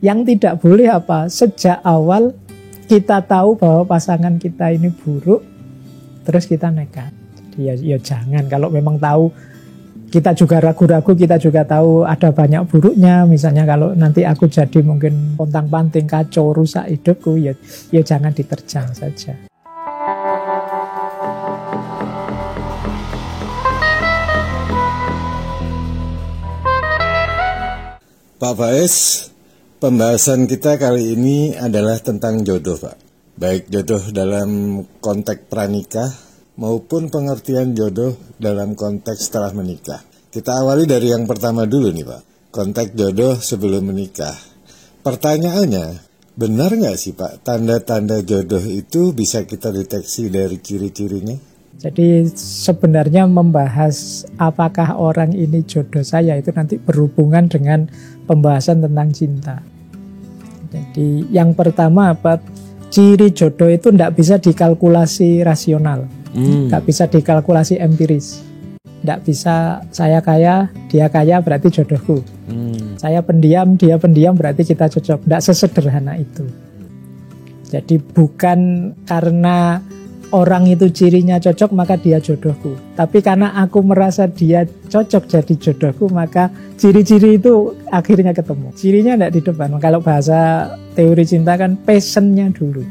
Yang tidak boleh apa? Sejak awal kita tahu bahwa pasangan kita ini buruk, terus kita nekat. Jadi ya jangan. Kalau memang tahu, kita juga ragu-ragu, kita juga tahu ada banyak buruknya. Misalnya kalau nanti aku jadi mungkin pontang-panting, kacau, rusak hidupku, ya jangan diterjang saja. Pak Faiz, pembahasan kita kali ini adalah tentang jodoh, Pak. Baik jodoh dalam konteks pranikah maupun pengertian jodoh dalam konteks setelah menikah. Kita awali dari yang pertama dulu nih, Pak. Konteks jodoh sebelum menikah. Pertanyaannya, benar nggak sih, Pak, tanda-tanda jodoh itu bisa kita deteksi dari ciri-cirinya? Jadi sebenarnya membahas apakah orang ini jodoh saya itu nanti berhubungan dengan pembahasan tentang cinta. Jadi yang pertama apa? Ciri jodoh itu tidak bisa dikalkulasi rasional, tidak bisa dikalkulasi empiris. Tidak bisa saya kaya, dia kaya berarti jodohku. Saya pendiam, dia pendiam berarti kita cocok. Tidak sesederhana itu. Jadi bukan karena orang itu cirinya cocok maka dia jodohku. Tapi karena aku merasa dia cocok jadi jodohku, maka ciri-ciri itu akhirnya ketemu. Cirinya tidak di depan. Kalau bahasa teori cinta kan passionnya dulu.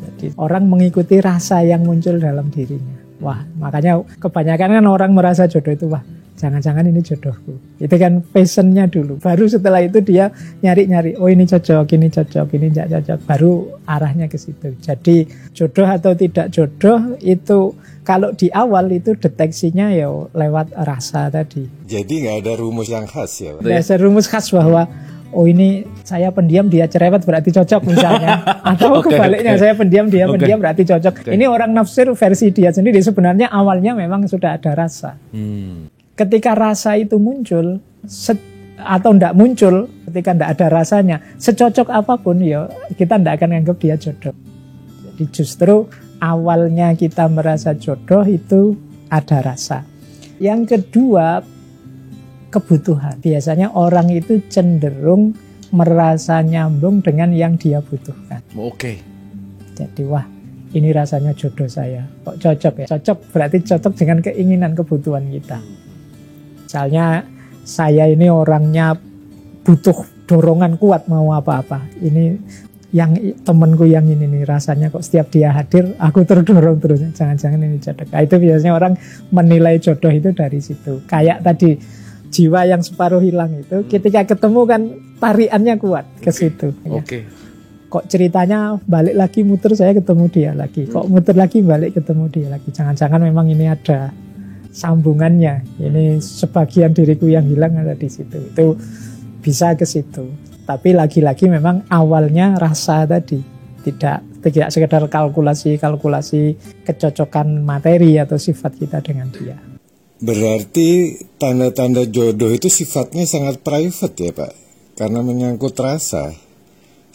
Jadi orang mengikuti rasa yang muncul dalam dirinya. Wah, makanya kebanyakan kan orang merasa jodoh itu, wah jangan-jangan ini jodohku. Itu kan passionnya dulu. Baru setelah itu dia nyari-nyari, oh ini cocok, ini tidak cocok. Baru arahnya ke situ. Jadi jodoh atau tidak jodoh itu kalau di awal itu deteksinya ya lewat rasa tadi. Jadi nggak ada rumus yang khas ya, Pak? Nggak ada rumus khas bahwa oh ini saya pendiam dia cerewet berarti cocok misalnya. Atau kebaliknya saya pendiam dia pendiam berarti cocok. Ini orang nafsir versi dia sendiri. Sebenarnya awalnya memang sudah ada rasa. Ketika rasa itu muncul atau tidak muncul, ketika tidak ada rasanya, secocok apapun ya kita tidak akan anggap dia jodoh. Jadi justru awalnya kita merasa jodoh itu ada rasa. Yang kedua, kebutuhan. Biasanya orang itu cenderung merasa nyambung dengan yang dia butuhkan. Jadi wah ini rasanya jodoh saya. Kok cocok ya? Cocok berarti cocok dengan keinginan kebutuhan kita. Misalnya saya ini orangnya butuh dorongan kuat mau apa-apa. Ini yang temanku yang ini nih rasanya kok setiap dia hadir aku terdorong terus. Jangan-jangan ini jodoh. Nah, itu biasanya orang menilai jodoh itu dari situ. Kayak tadi jiwa yang separuh hilang itu ketika ketemu kan tariannya kuat ke situ. Ya. Kok ceritanya balik lagi muter saya ketemu dia lagi. Kok muter lagi balik ketemu dia lagi. Jangan-jangan memang ini ada sambungannya. Ini sebagian diriku yang hilang ada di situ. Itu bisa ke situ. Tapi lagi-lagi memang awalnya rasa tadi. Tidak sekedar kalkulasi kecocokan materi atau sifat kita dengan dia. Berarti tanda-tanda jodoh itu sifatnya sangat private ya, Pak? Karena menyangkut rasa.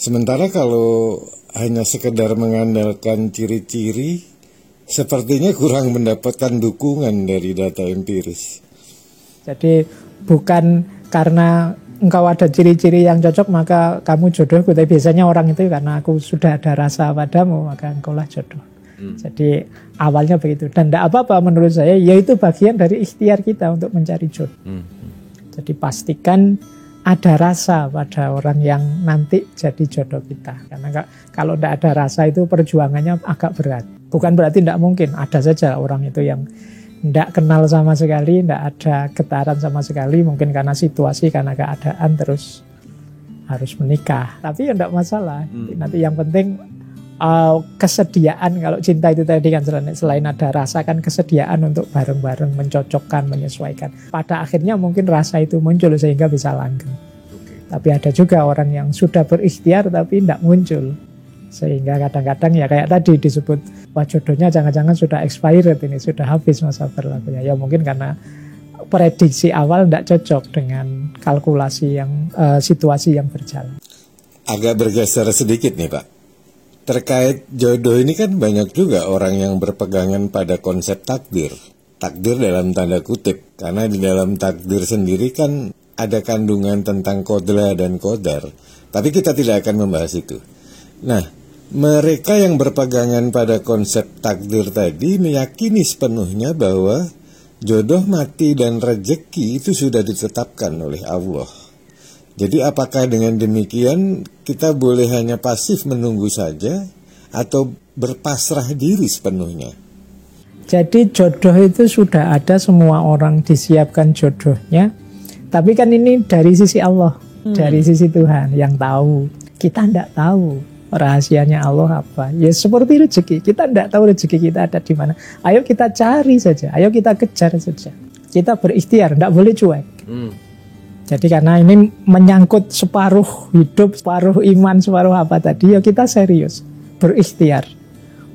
Sementara kalau hanya sekedar mengandalkan ciri-ciri, sepertinya kurang mendapatkan dukungan dari data empiris. Jadi bukan karena engkau ada ciri-ciri yang cocok maka kamu jodohku. Tapi biasanya orang itu karena aku sudah ada rasa padamu maka engkaulah jodoh. Jadi awalnya begitu. Dan tidak apa-apa menurut saya, yaitu bagian dari ikhtiar kita untuk mencari jodoh. Jadi pastikan ada rasa pada orang yang nanti jadi jodoh kita. Karena kalau tidak ada rasa itu perjuangannya agak berat. Bukan berarti tidak mungkin. Ada saja orang itu yang tidak kenal sama sekali, tidak ada getaran sama sekali. Mungkin karena situasi, karena keadaan terus harus menikah. Tapi ya tidak masalah. Nanti yang penting kesediaan. Kalau cinta itu tadi kan selain ada rasa kan kesediaan untuk bareng-bareng mencocokkan, menyesuaikan. Pada akhirnya mungkin rasa itu muncul sehingga bisa langgeng. Tapi ada juga orang yang sudah berikhtiar tapi tidak muncul. Sehingga kadang-kadang ya kayak tadi disebut, wah jodohnya jangan-jangan sudah expired ini, sudah habis masa berlakunya. Ya mungkin karena prediksi awal tidak cocok dengan kalkulasi yang situasi yang berjalan. Agak bergeser sedikit nih, Pak. Terkait jodoh ini kan banyak juga orang yang berpegangan pada konsep takdir. Takdir dalam tanda kutip. Karena di dalam takdir sendiri kan ada kandungan tentang qadar dan qadar. Tapi kita tidak akan membahas itu. Nah, mereka yang berpegangan pada konsep takdir tadi meyakini sepenuhnya bahwa jodoh, mati, dan rezeki itu sudah ditetapkan oleh Allah. Jadi apakah dengan demikian kita boleh hanya pasif menunggu saja atau berpasrah diri sepenuhnya? Jadi jodoh itu sudah ada, semua orang disiapkan jodohnya. Tapi kan ini dari sisi Allah, dari sisi Tuhan yang tahu. Kita tidak tahu rahasianya Allah apa. Ya seperti rezeki, kita tidak tahu rezeki kita ada di mana. Ayo kita cari saja, ayo kita kejar saja. Kita berikhtiar, tidak boleh cuek. Jadi karena ini menyangkut separuh hidup, separuh iman, separuh apa tadi, ya kita serius, berikhtiar.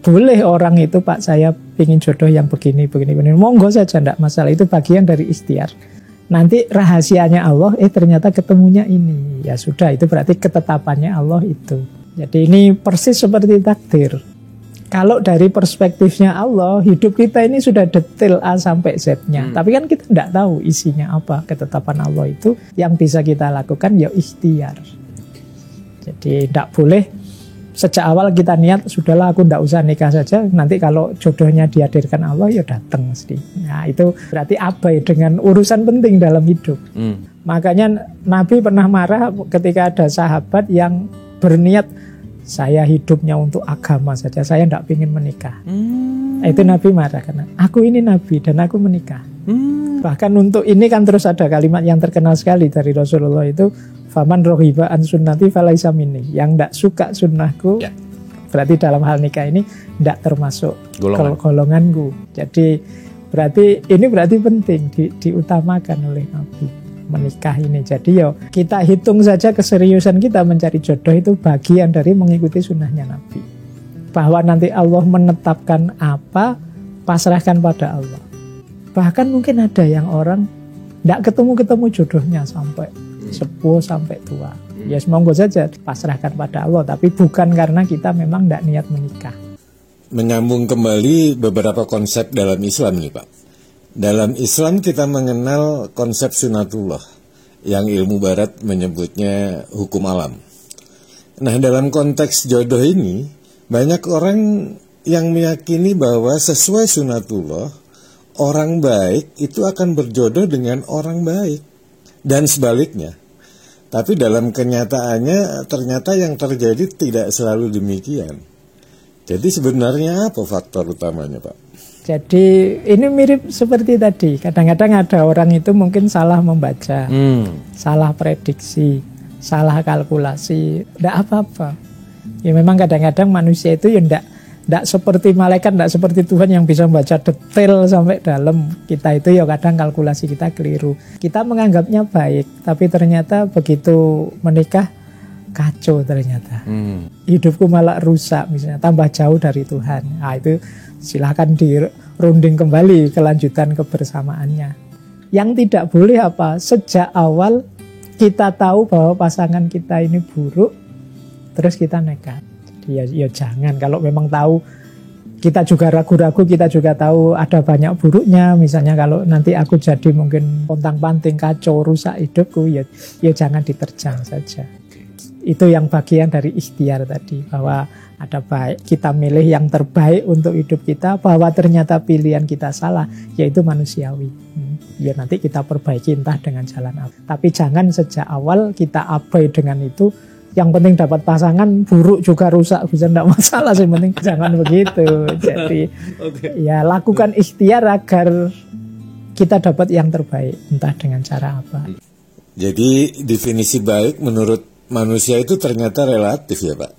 Boleh orang itu, Pak, saya ingin jodoh yang begini, monggo saja, tidak masalah. Itu bagian dari ikhtiar. Nanti rahasianya Allah, ternyata ketemunya ini. Ya sudah, itu berarti ketetapannya Allah itu. Jadi ini persis seperti takdir. Kalau dari perspektifnya Allah, hidup kita ini sudah detail A sampai Z-nya. Tapi kan kita tidak tahu isinya apa. Ketetapan Allah itu yang bisa kita lakukan ya ikhtiar. Jadi tidak boleh sejak awal kita niat, sudahlah aku tidak usah nikah saja. Nanti kalau jodohnya dihadirkan Allah ya datang mesti. Nah itu berarti abai dengan urusan penting dalam hidup. Makanya Nabi pernah marah ketika ada sahabat yang berniat, saya hidupnya untuk agama saja, saya tidak ingin menikah. Itu Nabi marah karena aku ini Nabi dan aku menikah. Bahkan untuk ini kan terus ada kalimat yang terkenal sekali dari Rasulullah itu, faman rohiba an sunnati falaisa minni. Yang tidak suka sunnahku, berarti dalam hal nikah ini tidak termasuk golonganku. Jadi berarti penting diutamakan oleh Nabi, menikah ini. Jadi kita hitung saja keseriusan kita mencari jodoh itu bagian dari mengikuti sunnahnya Nabi. Bahwa nanti Allah menetapkan apa, pasrahkan pada Allah. Bahkan mungkin ada yang orang tidak ketemu jodohnya sampai sepuh, sampai tua. Ya monggo saja pasrahkan pada Allah, tapi bukan karena kita memang tidak niat menikah. Menyambung kembali beberapa konsep dalam Islam nih, Pak. Dalam Islam kita mengenal konsep sunatullah, yang ilmu barat menyebutnya hukum alam. Nah, dalam konteks jodoh ini, banyak orang yang meyakini bahwa sesuai sunatullah, orang baik itu akan berjodoh dengan orang baik. Dan sebaliknya. Tapi dalam kenyataannya ternyata yang terjadi tidak selalu demikian. Jadi sebenarnya apa faktor utamanya, Pak? Jadi ini mirip seperti tadi. Kadang-kadang ada orang itu mungkin salah membaca, salah prediksi, salah kalkulasi. Tidak apa-apa. Ya memang kadang-kadang manusia itu ya tidak seperti malaikat, tidak seperti Tuhan yang bisa membaca detail sampai dalam. Kita itu ya kadang kalkulasi kita keliru. Kita menganggapnya baik, tapi ternyata begitu menikah kacau ternyata. Hidupku malah rusak misalnya, tambah jauh dari Tuhan. Nah itu silahkan dirunding kembali kelanjutan kebersamaannya. Yang tidak boleh apa, sejak awal kita tahu bahwa pasangan kita ini buruk, terus kita nekat. Jadi ya jangan, kalau memang tahu, kita juga ragu-ragu, kita juga tahu ada banyak buruknya. Misalnya kalau nanti aku jadi mungkin pontang-panting, kacau, rusak hidupku, ya jangan diterjang saja. Itu yang bagian dari ikhtiar tadi, bahwa ada baik, kita milih yang terbaik untuk hidup kita, bahwa ternyata pilihan kita salah, yaitu manusiawi. Ya nanti kita perbaiki entah dengan jalan apa. Tapi jangan sejak awal kita abai dengan itu. Yang penting dapat pasangan, buruk juga rusak bisa tidak masalah, sih penting jangan begitu. Jadi ya lakukan ikhtiar agar kita dapat yang terbaik, entah dengan cara apa. Jadi definisi baik menurut manusia itu ternyata relatif ya, Pak.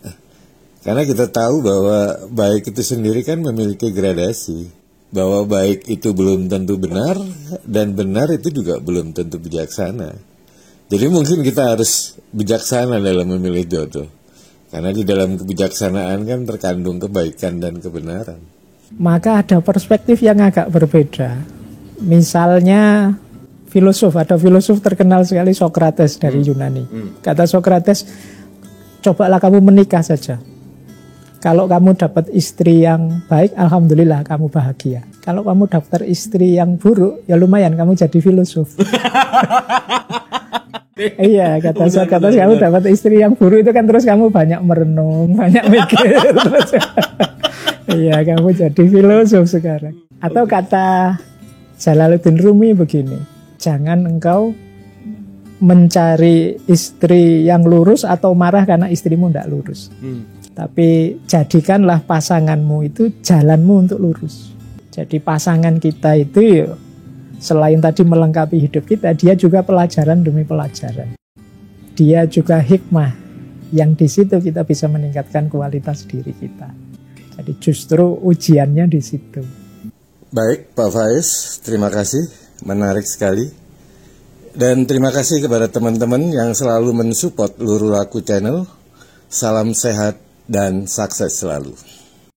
Karena kita tahu bahwa baik itu sendiri kan memiliki gradasi. Bahwa baik itu belum tentu benar, dan benar itu juga belum tentu bijaksana. Jadi mungkin kita harus bijaksana dalam memilih jodoh. Karena di dalam kebijaksanaan kan terkandung kebaikan dan kebenaran. Maka ada perspektif yang agak berbeda. Misalnya ada filosof terkenal sekali, Sokrates dari Yunani. Kata Sokrates, cobalah kamu menikah saja. Kalau kamu dapat istri yang baik, alhamdulillah kamu bahagia. Kalau kamu daftar istri yang buruk, ya lumayan kamu jadi filosof. Iya, kata kamu dapat istri yang buruk itu kan terus kamu banyak merenung, banyak mikir. Terus, iya, kamu jadi filosof sekarang. Atau kata Jalaluddin Rumi begini, jangan engkau mencari istri yang lurus atau marah karena istrimu tidak lurus. Tapi jadikanlah pasanganmu itu jalanmu untuk lurus. Jadi pasangan kita itu ya, selain tadi melengkapi hidup kita, dia juga pelajaran demi pelajaran. Dia juga hikmah yang di situ kita bisa meningkatkan kualitas diri kita. Jadi justru ujiannya di situ. Baik, Pak Faiz, terima kasih, menarik sekali. Dan terima kasih kepada teman-teman yang selalu mensupport Luru Laku Channel. Salam sehat dan sukses selalu.